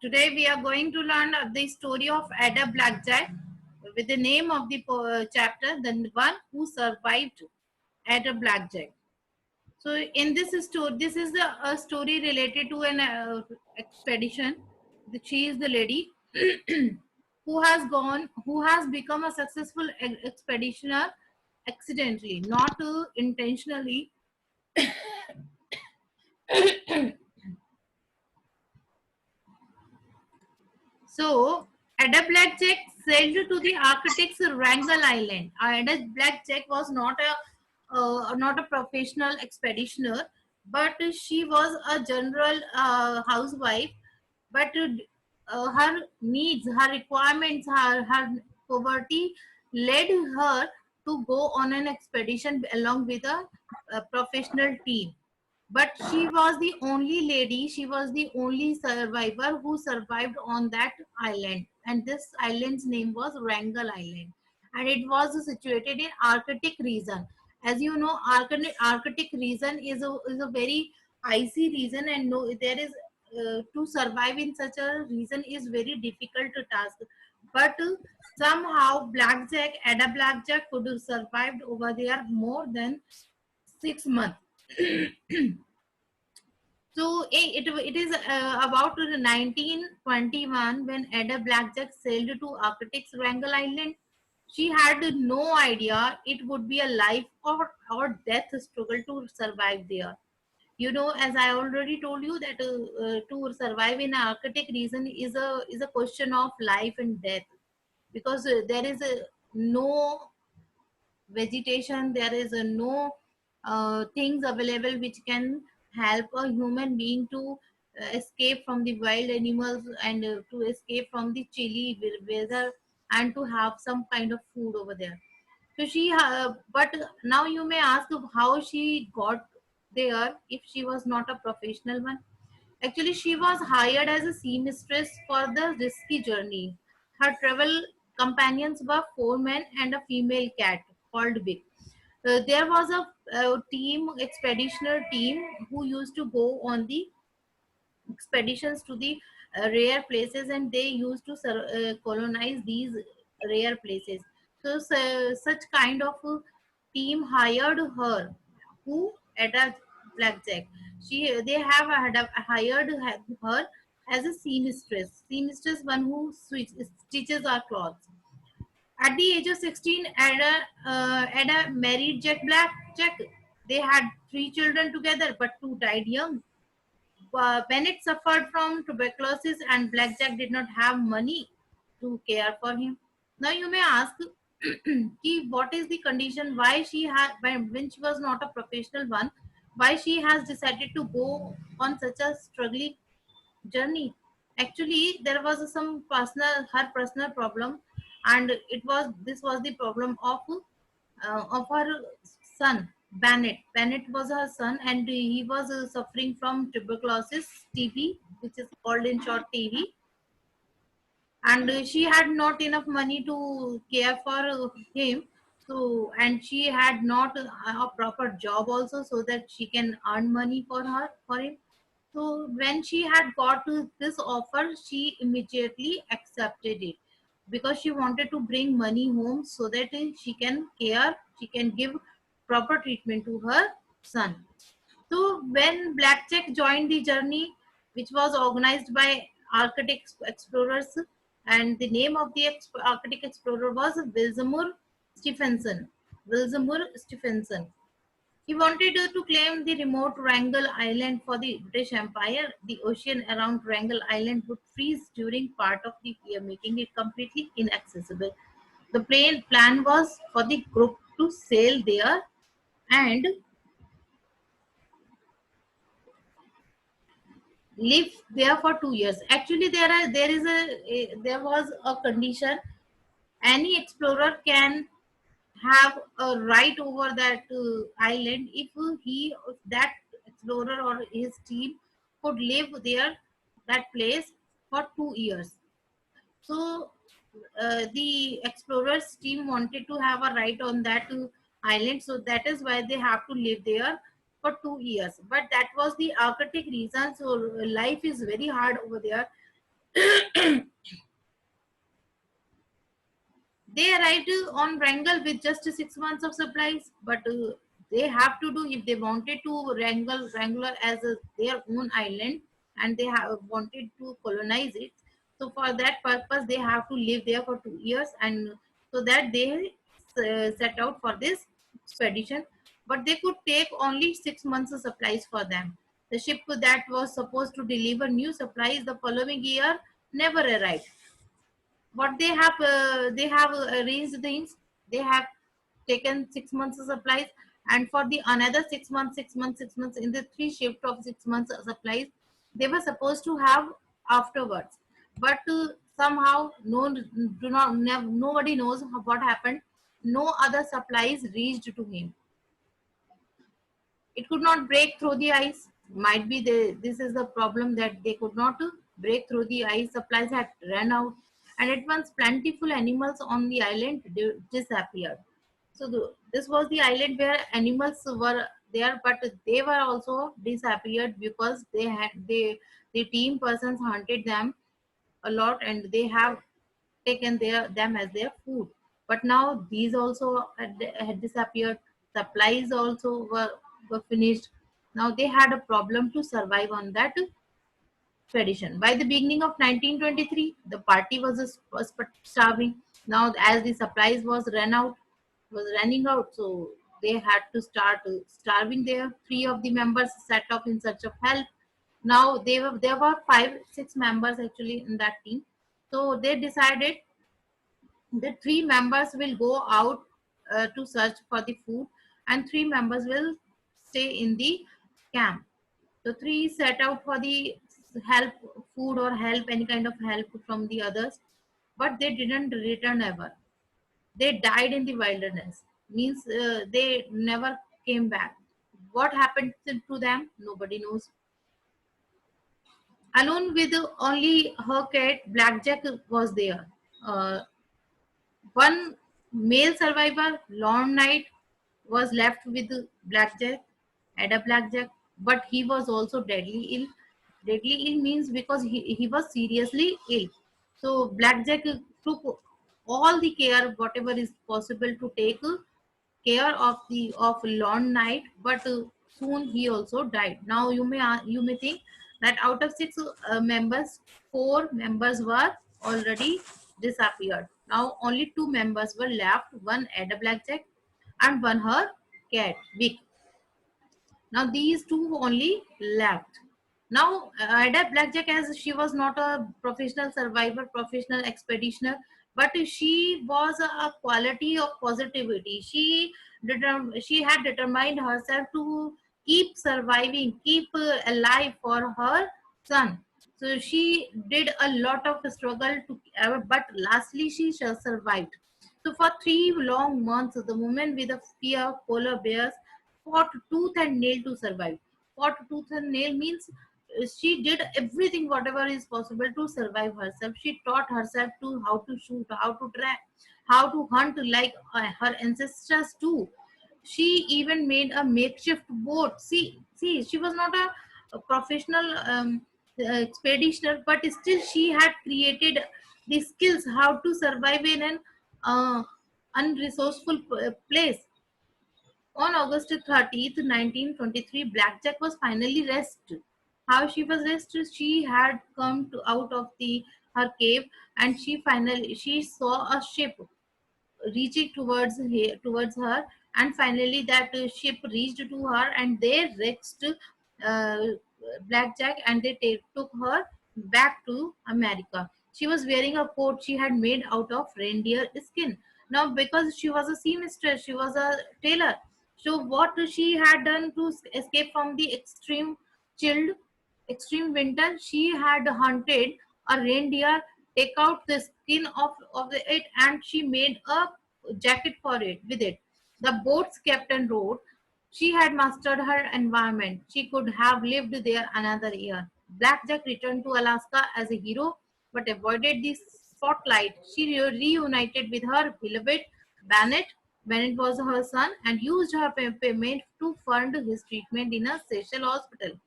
Today we are going to learn the story of Ada Blackjack with the name of the chapter, the one who survived Ada Blackjack. So in this story, this is a story related to an expedition. She is the lady who has become a successful expeditioner accidentally, not intentionally. So, Ada Blackjack sailed to the Arctic's Wrangel Island. Ada Blackjack was not a professional expeditioner, but she was a general housewife. But her needs, her requirements, her poverty led her to go on an expedition along with a professional team. But she was the only lady, she was the only survivor who survived on that island, and this island's name was Wrangel Island, and it was situated in Arctic region. As you know, Arctic region is a very icy region, and no, there is to survive in such a region is very difficult to task. But somehow Ada Blackjack could have survived over there more than 6 months. So it is about 1921 when Ada Blackjack sailed to Arctic's Wrangel Island. She had no idea it would be a life or death struggle to survive there. You know, as I already told you that to survive in an Arctic region is a question of life and death, because there is no vegetation, there is no things available which can help a human being to escape from the wild animals, and to escape from the chilly weather, and to have some kind of food over there. So but now you may ask how she got there if she was not a professional one. Actually, she was hired as a seamstress for the risky journey. Her travel companions were four men and a female cat called Vic. There was a team, expeditioner team, who used to go on the expeditions to the rare places, and they used to colonize these rare places. Such kind of team hired her, who at a Blackjack. They have hired her as a seamstress. Seamstress, one who stitches our clothes. At the age of 16, Ada married Jack Black. Jack. They had three children together, but two died young. Bennett suffered from tuberculosis, and Blackjack did not have money to care for him. Now you may ask, what is the condition? Why she had, when she was not a professional one, why she has decided to go on such a struggling journey? Actually, there was some her personal problem, and this was the problem of her son Bennett. Bennett was her son, and he was suffering from tuberculosis, TB, which is called in short TB, and she had not enough money to care for him. So, and she had not a proper job also, so that she can earn money for him. So when she had got to this offer, she immediately accepted it, because she wanted to bring money home so that she can give proper treatment to her son. So when Blackjack joined the journey, which was organized by Arctic explorers, and the name of the Arctic explorer was Wilsamur Stephenson. Wilsamur Stephenson. He wanted to claim the remote Wrangel Island for the British Empire. The ocean around Wrangel Island would freeze during part of the year, making it completely inaccessible. The plan was for the group to sail there and live there for 2 years. Actually, there was a condition: any explorer can have a right over that island if if that explorer or his team could live there, that place, for 2 years. So the explorers team wanted to have a right on that island, so that is why they have to live there for 2 years. But that was the Arctic reason, so life is very hard over there. They arrived on Wrangel with just 6 months of supplies, but they have to do if they wanted to Wrangler as their own island, and they have wanted to colonize it. So for that purpose, they have to live there for 2 years, and so that they set out for this expedition. But they could take only 6 months of supplies for them. The ship that was supposed to deliver new supplies the following year never arrived. What they have arranged things. They have taken 6 months of supplies, and for the another 6 months, 6 months, 6 months, in the three shift of 6 months of supplies they were supposed to have afterwards. But somehow no, do not nobody knows what happened. No other supplies reached to him. It could not break through the ice. Might be this is the problem, that they could not break through the ice. Supplies had run out, and at once plentiful animals on the island disappeared. So this was the island where animals were there, but they were also disappeared because the team persons hunted them a lot, and they have taken them as their food. But now these also had disappeared. Supplies also were finished. Now they had a problem to survive on that expedition. By the beginning of 1923, the party was starving. Now, as the supplies was running out, so they had to start starving there. Three of the members set off in search of help. Now there were 5 6 members actually in that team. So they decided the 3 members will go out to search for the food, and 3 members will stay in the camp. So three set out for the help, food or help, any kind of help from the others, but they didn't return ever. They died in the wilderness. Means they never came back. What happened to them? Nobody knows. Alone with only her cat, Blackjack was there. Uh, One male survivor, Lorne Knight, was left with Blackjack, Ada Blackjack, but he was also deadly ill. Deadly ill means because he was seriously ill. So Blackjack took all the care, whatever is possible to take care of Lorne Knight, but soon he also died. Now you may think that out of 6 members, 4 members were already disappeared. Now only 2 members were left. One Ada Blackjack and one her cat Vic. Now these two only left. Now Ida Blackjack, as she was not a professional survivor, professional expeditioner, but she was a quality of positivity. She had determined herself to keep surviving, keep alive for her son. So she did a lot of struggle to, but lastly she survived. So for 3 long months, the woman with a fear of polar bears fought tooth and nail to survive. Fought tooth and nail means she did everything whatever is possible to survive herself. She taught herself to how to shoot, how to track, how to hunt like her ancestors too. She even made a makeshift boat. See, she was not a professional expeditioner, but still she had created the skills how to survive in an uh, unresourceful place. On August 30th, 1923, Blackjack was finally rescued. How she was rescued? She had come out of her cave, and she saw a ship reaching towards her, and finally that ship reached to her, and they rescued uh, Blackjack, and they took her back to America. She was wearing a coat she had made out of reindeer skin. Now because she was a seamstress, she was a tailor, so what she had done to escape from the chilled extreme winter, she had hunted a reindeer, take out the skin of it, and she made a jacket for it with it. The boat's captain wrote, she had mastered her environment. She could have lived there another year. Blackjack returned to Alaska as a hero, but avoided the spotlight. She reunited with her beloved Bennett. Bennett was her son and used her payment to fund his treatment in a Seychelles hospital.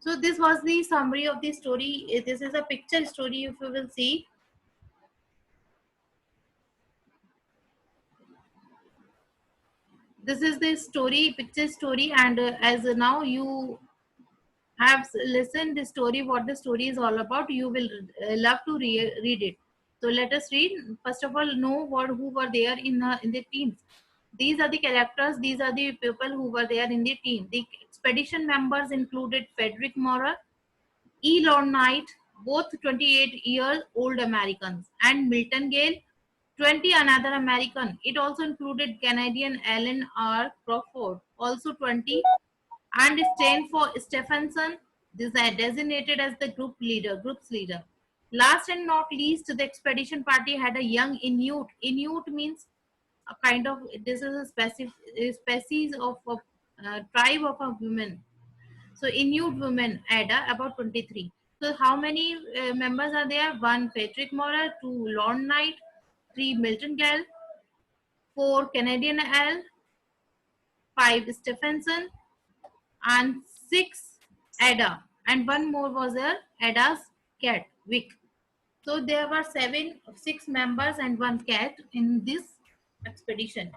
So this was the summary of the story. This is a picture story. If you will see, this is the story, picture story, and as now you have listened the story, what the story is all about, you will love to read it. So let us read. First of all, know what who were there in the teams. These are the characters. These are the people who were there in the team. The expedition members included Frederick Maurer, Elon Knight, both 28-year-old Americans, and Milton Gale, 20 another American. It also included Canadian Alan R. Crawford, also 20, and Stanford Stephenson, designated as the group's leader. Last and not least, the expedition party had a young Inuit. Inuit means a kind of, this is a species of a tribe of a women. So Inuit women, Ada, about 23. So how many members are there? One Patrick Mora, two Lorne Knight, three Milton Gale, four Canadian L, five Stephenson, and six Ada. And one more was there, Ada's cat, Vic. So there were six members and one cat in this expedition.